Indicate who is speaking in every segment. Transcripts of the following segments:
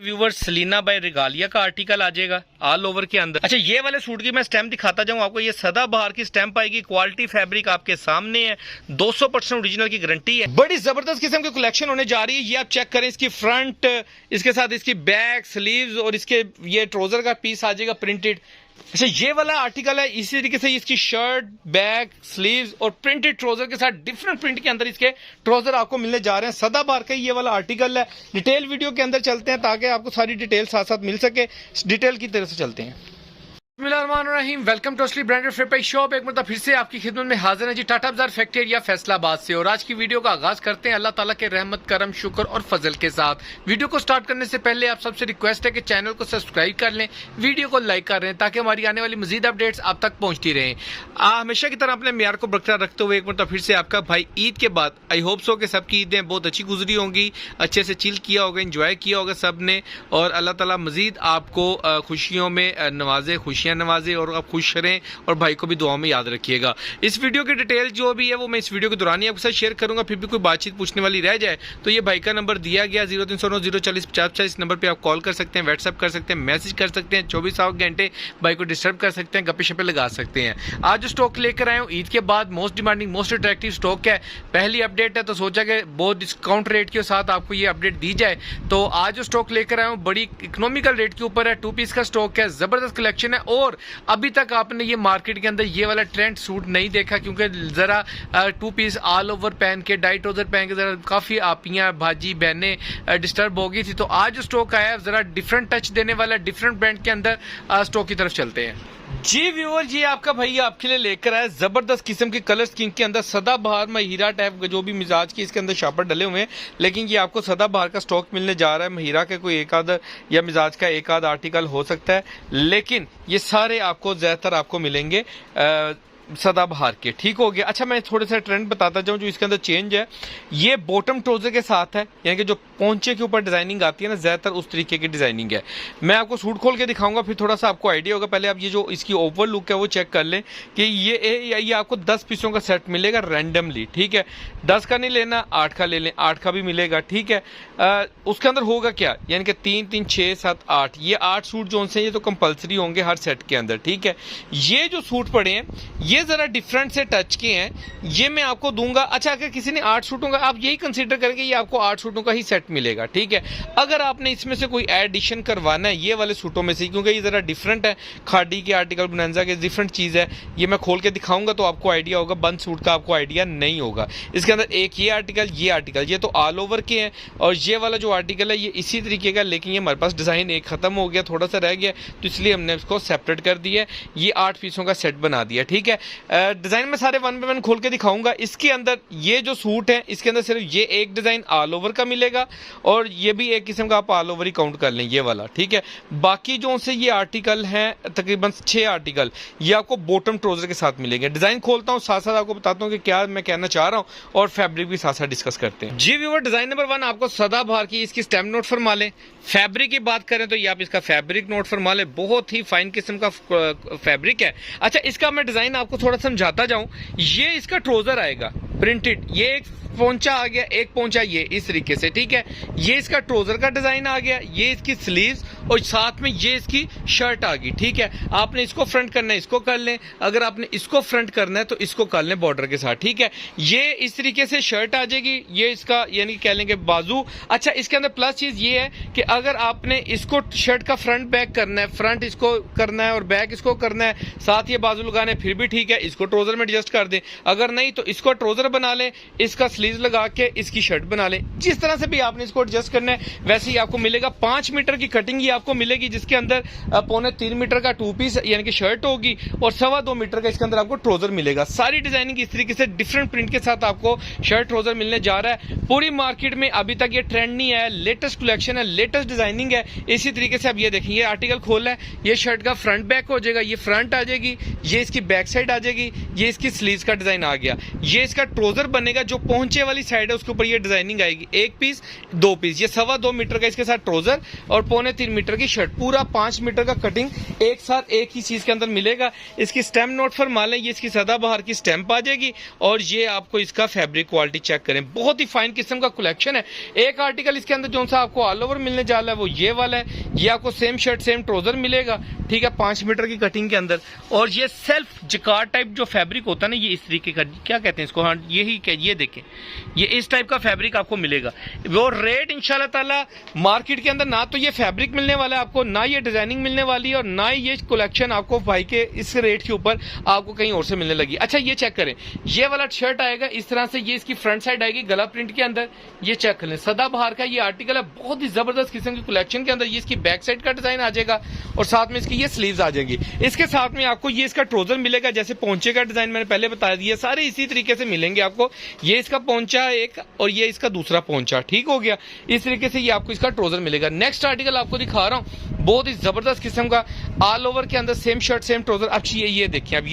Speaker 1: Viewer Salina bye regalia का article आ जाएगा all over के अंदर। अच्छा, ये वाले सूट की मैं स्टैम्प दिखाता जाऊं आपको। ये सदाबहार की स्टैम्प आएगी, क्वालिटी फैब्रिक आपके सामने है, 200% ओरिजिनल की गारंटी है। बड़ी जबरदस्त किस्म की कलेक्शन होने जा रही है। ये आप चेक करें, इसकी फ्रंट, इसके साथ इसकी बैक, स्लीव्स और इसके ये ट्राउजर का पीस आ जाएगा प्रिंटेड। अच्छा, ये वाला आर्टिकल है, इसी तरीके से इसकी शर्ट, बैक, स्लीव्स और प्रिंटेड ट्राउजर के साथ डिफरेंट प्रिंट के अंदर इसके ट्राउजर आपको मिलने जा रहे हैं। सदाबहार का ये वाला आर्टिकल है। डिटेल वीडियो के अंदर चलते हैं ताकि आपको सारी डिटेल साथ साथ मिल सके। डिटेल की तरफ से चलते हैं। बिस्मिल्लाहिर्रहमानिर्रहीम, वेलकम टू असली ब्रांडेड फ्लिप शॉप। एक मतलब फिर से आपकी खिदमत में हाजिर है जी, टाटा बाजार फैक्ट्री एरिया फैसलाबाद से। और आज की वीडियो का आगाज करते हैं अल्लाह ताला के रहमत, करम, शुक्र और फजल के साथ। वीडियो को स्टार्ट करने से पहले आप सबसे रिक्वेस्ट है कि चैनल को सब्सक्राइब कर लें, वीडियो को लाइक कर रहे हैं ताकि हमारी आने वाली मजीद अपडेट्स आप तक पहुंचती रहें। हमेशा की तरह अपने म्यार को बरकरार रखते हुए एक मतलब फिर से आपका भाई ईद के बाद आई होप सो कि सबकी ईदें बहुत अच्छी गुजरी होंगी, अच्छे से चिल किया होगा, इंजॉय किया होगा सब ने। और अल्लाह ताला मजीद आपको खुशियों में नवाजे, खुशियाँ नवाजे और आप खुश रहें। और भाई को भी दुआ में याद रखिएगा। इस वीडियो की डिटेल जो भी है वो मैं इस वीडियो के दौरान ही आपके साथ शेयर करूंगा। फिर भी कोई बातचीत पूछने वाली रह जाए तो ये भाई का नंबर दिया गया 0309 040 50। इस नंबर पे आप कॉल कर सकते हैं, व्हाट्सएप कर सकते हैं, मैसेज कर सकते हैं, 24 घंटे भाई को डिस्टर्ब कर सकते हैं, गप्पे शप्पे लगा सकते हैं। आज जो स्टॉक लेकर आए हूँ ईद के बाद most demanding, most attractive stock है, पहली अपडेट है, तो सोचा कि बहुत डिस्काउंट रेट के साथ आपको ये अपडेट दी जाए। तो आज जो स्टॉक लेकर आए हूँ बड़ी इकोनॉमिकल रेट के ऊपर है, 2 पीस का स्टॉक है, जबरदस्त कलेक्शन है। और अभी तक आपने ये मार्केट के अंदर ये वाला ट्रेंड सूट नहीं देखा, क्योंकि जरा 2 पीस ऑल ओवर पहन के, डाई ट्राउजर पहन के जरा काफी आपियां, भाजी, बहनें डिस्टर्ब हो गई थी। तो आज जो स्टॉक आया है जरा डिफरेंट टच देने वाला, डिफरेंट ब्रांड के अंदर स्टॉक की तरफ चलते हैं जी। व्यूअर, ये आपका भैया आपके लिए लेकर आया जबरदस्त किस्म के कलर स्कीम के अंदर सदाबहार में हीरा टाइप जो भी मिजाज की इसके अंदर शापर डले हुए हैं। लेकिन ये आपको सदाबहार का स्टॉक मिलने जा रहा है। हीरा के कोई एक आध या मिजाज का एक आध आर्टिकल हो सकता है, लेकिन ये सारे आपको ज्यादातर आपको मिलेंगे सदाबहार के। ठीक हो गया। अच्छा, मैं थोड़े सा ट्रेंड बताता जाऊं जो इसके अंदर चेंज है। ये बॉटम ट्राउजर के साथ है, यानी कि जो पोंचे के ऊपर डिजाइनिंग आती है ना, ज्यादातर उस तरीके की डिजाइनिंग है। मैं आपको सूट खोल के दिखाऊंगा, फिर थोड़ा सा आपको आइडिया होगा। पहले आप ये जो इसकी ओवर लुक है वो चेक कर लें कि ये आपको 10 पीसों का सेट मिलेगा रैंडमली। ठीक है, 10 का नहीं लेना, 8 का ले लें, 8 का भी मिलेगा। ठीक है, उसके अंदर होगा क्या, यानी कि 3 3 6 7 8, ये 8 सूट जो से ये तो कंपलसरी होंगे हर सेट के अंदर। ठीक है, ये जो सूट पड़े हैं ये जरा डिफरेंट से टच के हैं, ये मैं आपको दूंगा। अच्छा, अगर किसी ने 8 सूटों का, आप यही कंसीडर करेंगे ये आपको 8 सूटों का ही सेट मिलेगा। ठीक है, अगर आपने इसमें से कोई एडिशन करवाना है ये वाले सूटों में से, क्योंकि ये जरा डिफरेंट है, खादी के आर्टिकल, बोनांजा के डिफरेंट चीज है, ये मैं खोल के दिखाऊंगा तो आपको आइडिया होगा। बंद सूट का आपको आइडिया नहीं होगा। इसके अंदर एक ये आर्टिकल, ये तो ऑल ओवर के हैं, और ये वाला जो आर्टिकल है ये इसी तरीके का, लेकिन ये हमारे पास डिजाइन एक खत्म हो गया, थोड़ा सा रह गया, तो इसलिए हमने इसको सेपरेट कर दिया। ये 8 पीसों का सेट बना दिया। ठीक है, डिजाइन में सारे 1 बाय 1 खोल के दिखाऊंगा। इसके अंदर ये जो सूट है इसके अंदर सिर्फ ये एक डिजाइन ऑल ओवर का मिलेगा, और ये भी एक किस्म का आप ऑल ओवर ही काउंट कर लें ये वाला। ठीक है, बाकी जो से ये आर्टिकल हैं तकरीबन 6 आर्टिकल ये आपको बॉटम ट्राउजर के साथ मिलेंगे। डिजाइन खोलता हूं, साथ साथ आपको बताता हूं कि क्या मैं कहना चाह रहा हूं, और फैब्रिक भी साथ साथ डिस्कस करते हैं जी। व्यूअर, डिजाइन नंबर 1 आपको सदाबहार की, इसकी स्टैम्प नोट फरमा लें। फैब्रिक की बात करें तो ये आप इसका फैब्रिक नोट फरमा लें, बहुत ही फाइन किस्म का फैब्रिक है। अच्छा, इसका मैं डिजाइन आपको थोड़ा समझाता जाऊं। ये इसका ट्राउजर आएगा प्रिंटेड, ये एक पोंचा आ गया, एक पोंचा ये इस तरीके से। ठीक है, ये इसका ट्राउजर का डिजाइन आ गया, ये इसकी स्लीव्स, और साथ में ये इसकी शर्ट आ गई। ठीक है, आपने इसको फ्रंट करना है इसको कर लें, अगर आपने इसको फ्रंट करना है तो इसको कर लें बॉर्डर के साथ। ठीक है, ये इस तरीके से शर्ट आ जाएगी, ये इसका यानी कह लेंगे बाजू। अच्छा, इसके अंदर प्लस चीज ये है कि अगर आपने इसको शर्ट का फ्रंट बैक करना है, फ्रंट इसको करना है और बैक इसको करना है, साथ ये बाजू लगाने फिर भी ठीक है, इसको ट्राउजर में एडजस्ट कर दें। अगर नहीं तो इसको ट्राउजर बना लें, इसका स्लीव लगा के इसकी शर्ट बना लें। जिस तरह से भी आपने इसको एडजस्ट करना है वैसे ही आपको मिलेगा। 5 मीटर की कटिंग ही आपको मिलेगी, जिसके अंदर 2.25 मीटर का 2 पीस यानी कि शर्ट होगी, और 2.25 मीटर का इसके अंदर आपको ट्राउजर मिलेगा। सारी डिजाइनिंग इस तरीके से डिफरेंट प्रिंट के साथ आपको शर्ट ट्राउजर मिलने जा रहा है। पूरी मार्केट में अभी तक ये ट्रेंड नहीं आया, लेटेस्ट कलेक्शन है, लेटेस्ट डिजाइनिंग है। इसी तरीके से अब ये देखें, ये आर्टिकल खोल है, ये शर्ट का फ्रंट बैक हो जाएगा, ये फ्रंट आ जाएगी, ये इसकी बैक साइड आ जाएगी, ये इसकी स्लीव्स का डिजाइन आ गया, ये इसका ट्राउजर बनेगा, जो पहुंचे वाली साइड है उसके ऊपर ये डिजाइनिंग आएगी। 1 पीस 2 पीस, ये 2.25 मीटर का इसके साथ ट्राउजर और 3.25 मीटर मीटर की शर्ट, पूरा 5 मीटर का कटिंग एक साथ एक ही चीज के अंदर मिलेगा। इसकी स्टैम्प नोट फरमा लें, ये इसकी सदाबहार की स्टैम्प आ जाएगी और ये आपको इसका फैब्रिक क्वालिटी चेक करें, बहुत ही फाइन किस्म का कलेक्शन है। एक आर्टिकल इसके अंदर जो सा आपको ऑल ओवर मिलने जा रहा है वो ये वाला है, ये आपको सेम शर्ट सेम ट्राउजर मिलेगा, ठीक है, 5 मीटर की कटिंग के अंदर। और ये सेल्फ जिकार्ड टाइप जो फैब्रिक होता है ना, ये इस तरीके का, क्या कहते हैं इसको, हाँ यही, ये देखें, ये इस टाइप का फैब्रिक आपको मिलेगा। वो रेट इंशाल्लाह ताला मार्केट के अंदर ना तो ये फैब्रिक मिलने वाला है आपको, ना ये डिजाइनिंग मिलने वाली है, और ना ही ये कलेक्शन आपको भाई के इस रेट के ऊपर आपको कहीं और से मिलने लगी। अच्छा ये चेक करें, ये वाला शर्ट आएगा इस तरह से, ये इसकी फ्रंट साइड आएगी गला प्रिंट के अंदर, ये चेक कर लें, सदाबहार का ये आर्टिकल है, बहुत ही जबरदस्त किस्म की कलेक्शन के अंदर। ये इसकी बैक साइड का डिजाइन आ जाएगा और साथ में इसकी ये स्लीव्स आ जाएंगी। इसके साथ में आपको ये इसका ट्राउजर मिलेगा, जैसे पोंचे का डिजाइन मैंने पहले बता दिया, सारे इसी तरीके से मिलेंगे आपको। ये इसका पोंचा एक और ये इसका दूसरा पोंचा, ठीक हो गया, इस तरीके से ये आपको इसका ट्राउजर मिलेगा। नेक्स्ट आर्टिकल आपको दिखा रहा हूं, बहुत ही जबरदस्त किस्म का ऑल ओवर के अंदर सेम शर्ट सेम ट्राउजर। अब ये देखिए, अब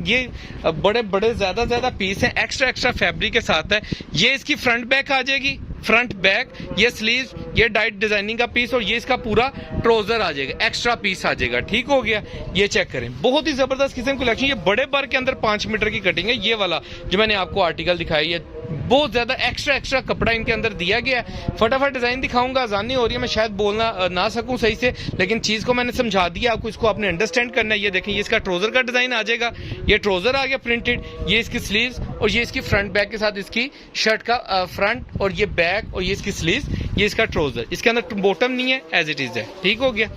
Speaker 1: ये बड़े बड़े ज्यादा पीस हैं, एक्स्ट्रा फैब्रिक के साथ है। ये इसकी फ्रंट बैक आ जाएगी, फ्रंट बैक, ये स्लीव्स, ये डाइट डिजाइनिंग का पीस और ये इसका पूरा ट्राउजर आ जाएगा, एक्स्ट्रा पीस आ जाएगा, ठीक हो गया। ये चेक करें, बहुत ही जबरदस्त किस्म की कलेक्शन। ये बड़े बार के अंदर 5 मीटर की कटिंग है, ये वाला जो मैंने आपको आर्टिकल दिखाई है, बहुत ज्यादा एक्स्ट्रा कपड़ा इनके अंदर दिया गया है। फटाफट डिजाइन दिखाऊंगा, आसानी हो रही है, मैं शायद बोलना ना सकूं सही से, लेकिन चीज को मैंने समझा दिया आपको, इसको आपने अंडरस्टैंड करना है। ये देखें, ये इसका ट्राउजर का डिजाइन आ जाएगा, ये ट्राउजर आ गया प्रिंटेड, ये इसकी स्लीव्स और ये इसकी फ्रंट बैक के साथ इसकी शर्ट का फ्रंट और ये बैक और ये इसकी स्लीव्स, ये इसका ट्राउजर, इसके अंदर बॉटम नहीं है, एज इट इज है, ठीक हो गया।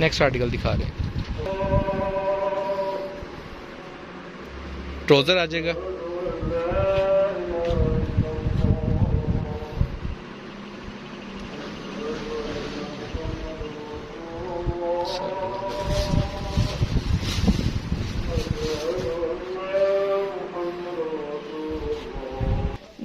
Speaker 1: नेक्स्ट आर्टिकल दिखा रहे हैं, ट्राउजर आ जाएगा,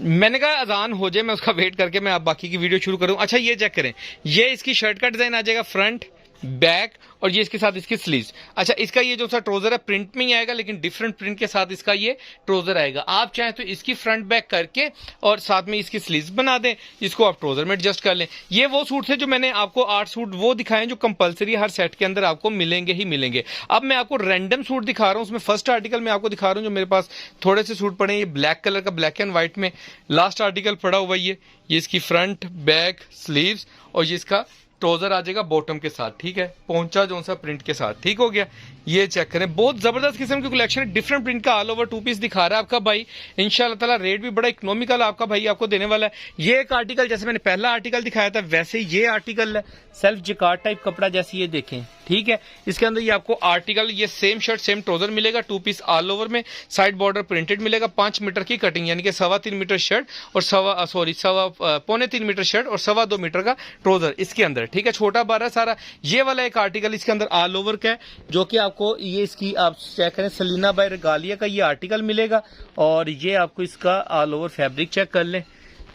Speaker 1: मैंने कहा अजान हो जाए, मैं उसका वेट करके मैं आप बाकी की वीडियो शुरू करूं। अच्छा ये चेक करें, ये इसकी शर्ट का डिजाइन आ जाएगा, फ्रंट बैक और ये इसके साथ इसकी स्लीव्स। अच्छा इसका ये जो सा ट्राउजर है प्रिंट में ही आएगा, लेकिन डिफरेंट प्रिंट के साथ इसका ये ट्राउजर आएगा। आप चाहें तो इसकी फ्रंट बैक करके और साथ में इसकी स्लीव्स बना दें, इसको आप ट्राउजर में एडजस्ट कर लें। ये वो सूट थे जो मैंने आपको 8 सूट वो दिखाए जो कंपलसरी हर सेट के अंदर आपको मिलेंगे ही मिलेंगे। अब मैं आपको रैंडम सूट दिखा रहा हूं, उसमें फर्स्ट आर्टिकल मैं आपको दिखा रहा हूं जो मेरे पास थोड़े से सूट पड़े हैं, ये ब्लैक कलर का, ब्लैक एंड व्हाइट में लास्ट आर्टिकल पड़ा हुआ, ये इसकी फ्रंट बैक स्लीव्स और ये इसका ट्राउजर आ जाएगा बॉटम के साथ, ठीक है, पोंचा जो सा प्रिंट के साथ, ठीक हो गया। ये चेक करें, बहुत जबरदस्त किस्म की कलेक्शन है, डिफरेंट प्रिंट का ऑल ओवर 2 पीस दिखा रहा है आपका भाई, इंशाल्लाह ताला रेट भी बड़ा इकोनॉमिकल आपका भाई आपको देने वाला है। ये एक आर्टिकल जैसे मैंने पहला आर्टिकल दिखाया था वैसे ये आर्टिकल है, सेल्फ जिकार्ड टाइप कपड़ा जैसे ये देखें, ठीक है। इसके अंदर ये आपको आर्टिकल, ये सेम शर्ट सेम ट्राउजर मिलेगा, 2 पीस ऑल ओवर में, साइड बॉर्डर प्रिंटेड मिलेगा, 5 मीटर की कटिंग यानी कि 3.25 मीटर शर्ट और पौने 3 मीटर शर्ट और 2.25 मीटर का ट्राउजर इसके अंदर, ठीक है, छोटा बारह सारा। ये वाला एक आर्टिकल इसके अंदर ऑल ओवर का है जो कि आपको ये इसकी आप चेक करें, सलीना बाय रेगालिया का ये आर्टिकल मिलेगा और ये आपको इसका ऑल ओवर फैब्रिक चेक कर लें,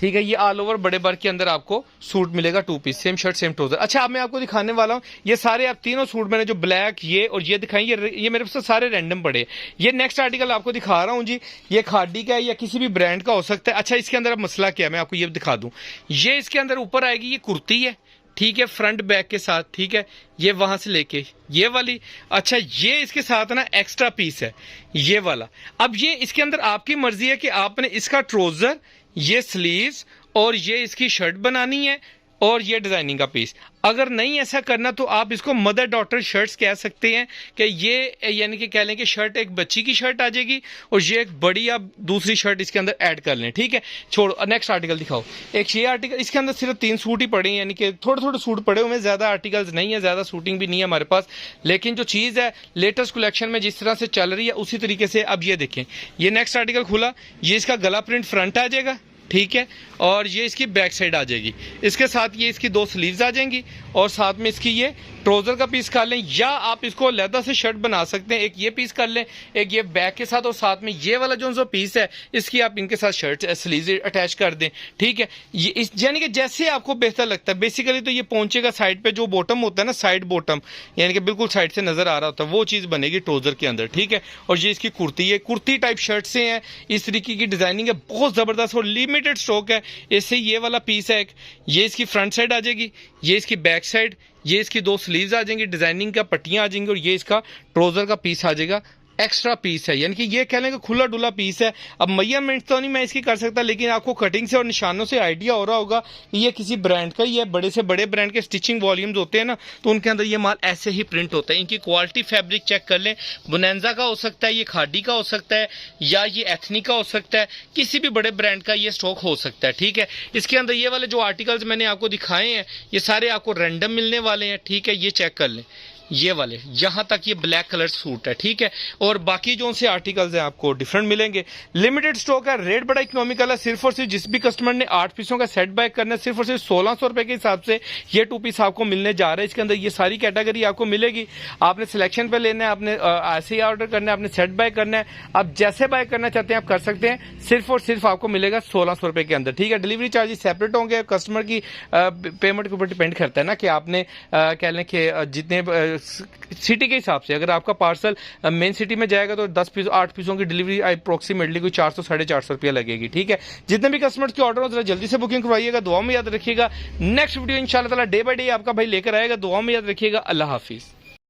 Speaker 1: ठीक है। ये ऑल ओवर बड़े बार के अंदर आपको सूट मिलेगा, 2 piece same shirt same trouser. अच्छा अब मैं आपको दिखाने वाला हूं, ये सारे आप तीनों सूट मैंने जो ब्लैक ये और ये दिखाई, ये मेरे पास सारे रैंडम पड़े। ये नेक्स्ट आर्टिकल आपको दिखा रहा हूं जी, ये खादी का है या किसी भी ब्रांड का हो सकता है। अच्छा इसके अंदर अब मसला क्या है मैं आपको ये दिखा दूं, ये इसके अंदर ऊपर आएगी, ये कुर्ती है, ठीक है, फ्रंट बैक के साथ, ठीक है, ये वहां से लेके ये वाली। अच्छा ये इसके साथ ना एक्स्ट्रा पीस है ये वाला। अब ये इसके अंदर आपकी मर्जी है कि आपने इसका ट्राउजर, ये स्लीव्स और ये इसकी शर्ट बनानी है और ये डिजाइनिंग का पीस। अगर नहीं ऐसा करना तो आप इसको मदर डॉटर शर्ट्स कह सकते हैं कि ये यानी कि कह लें कि शर्ट एक बच्ची की शर्ट आ जाएगी और ये एक बड़ी आप दूसरी शर्ट इसके अंदर ऐड कर लें, ठीक है। छोड़ो नेक्स्ट आर्टिकल दिखाओ। एक ये आर्टिकल, इसके अंदर सिर्फ 3 सूट ही पड़े हैं, यानी कि थोड़े थोड़े सूट पड़े हुए हैं, ज्यादा आर्टिकल्स नहीं है, ज्यादा शूटिंग भी नहीं है हमारे पास, लेकिन जो चीज है लेटेस्ट कलेक्शन में जिस तरह से चल रही है उसी तरीके से। अब ये देखें, ये नेक्स्ट आर्टिकल खुला, ये इसका गला प्रिंट फ्रंट आ जाएगा, ठीक है, और ये इसकी बैक साइड आ जाएगी, इसके साथ ये इसकी 2 स्लीव्स आ जाएंगी और साथ में इसकी ये ट्राउजर का पीस कर लें, या आप इसको अलग से शर्ट बना सकते हैं, एक ये पीस कर लें, एक ये बैक के साथ और साथ में ये वाला जो पीस है इसकी आप इनके साथ शर्ट स्लीव्स अटैच कर दें, ठीक है। ये इस यानी कि जैसे आपको बेहतर लगता है। बेसिकली तो ये पहुंचे का साइड पे जो बॉटम होता है ना, साइड बॉटम यानी कि बिल्कुल साइड से नजर आ रहा होता है, वो चीज बनेगी ट्राउजर के अंदर, ठीक है। और ये इसकी कुर्ती है, कुर्ती टाइप शर्ट से है, इस तरीके की डिजाइनिंग है, बहुत जबरदस्त और लिमिटेड स्टॉक है। इससे ये वाला पीस है एक, ये इसकी फ्रंट साइड आ जाएगी, ये इसकी बैक साइड, ये इसकी 2 स्लीव्स आ जाएंगी, डिजाइनिंग का पट्टियां आ जाएंगी और ये इसका ट्राउजर का पीस आ जाएगा। एक्स्ट्रा पीस है, यानी कि ये कह लें कि खुला डुला पीस है। अब मेजरमेंट तो नहीं मैं इसकी कर सकता, लेकिन आपको कटिंग से और निशानों से आइडिया हो रहा होगा कि ये किसी ब्रांड का ही है। बड़े से बड़े ब्रांड के स्टिचिंग वॉल्यूम्स होते हैं ना, तो उनके अंदर ये माल ऐसे ही प्रिंट होता है। इनकी क्वालिटी फैब्रिक चेक कर लें, बोनेंजा का हो सकता है, ये खादी का हो सकता है, या ये एथनिक का हो सकता है, किसी भी बड़े ब्रांड का ये स्टॉक हो सकता है। ठीक है, इसके अंदर ये वाले जो आर्टिकल्स मैंने आपको दिखाए हैं ये सारे आपको रैंडम मिलने वाले हैं। ठीक है, ये चेक कर लें, ये वाले जहां तक ये ब्लैक कलर सूट है। ठीक है, और बाकी जो से आर्टिकल्स हैं आपको डिफरेंट मिलेंगे। लिमिटेड स्टॉक है, रेट बड़ा इकोनॉमिकल है। सिर्फ और सिर्फ जिस भी कस्टमर ने 8 पीसों का सेट बाय करना है, सिर्फ और सिर्फ 1600 रुपए के हिसाब से ये 2 पीस आपको मिलने जा रहे हैं। इसके अंदर ये सारी कैटेगरी आपको मिलेगी। आपने सिलेक्शन पे लेना है, आपने ऐसे ही ऑर्डर करना है, आपने सेट बाय करना है, आप जैसे बाय करना चाहते हैं आप कर सकते हैं। सिर्फ और सिर्फ आपको मिलेगा 1600 रुपए के अंदर। ठीक है, डिलीवरी चार्जेस सेपरेट होंगे, कस्टमर की पेमेंट के ऊपर डिपेंड करता है ना कि आपने कह लें कि जितने सिटी के हिसाब से, अगर आपका पार्सल मेन सिटी में जाएगा तो 10 पीस 8 पीसों की डिलीवरी अप्रोक्सीमेटली कोई 400 450 रुपया लगेगी। ठीक है, जितने भी कस्टमर्स के ऑर्डर हो जरा जल्दी से बुकिंग करवाइएगा। दुआ में याद रखिएगा, नेक्स्ट वीडियो इंशाल्लाह ताला डे बाय डे आपका भाई लेकर आएगा। दुआ में याद रखिएगा। अल्लाह हाफिज।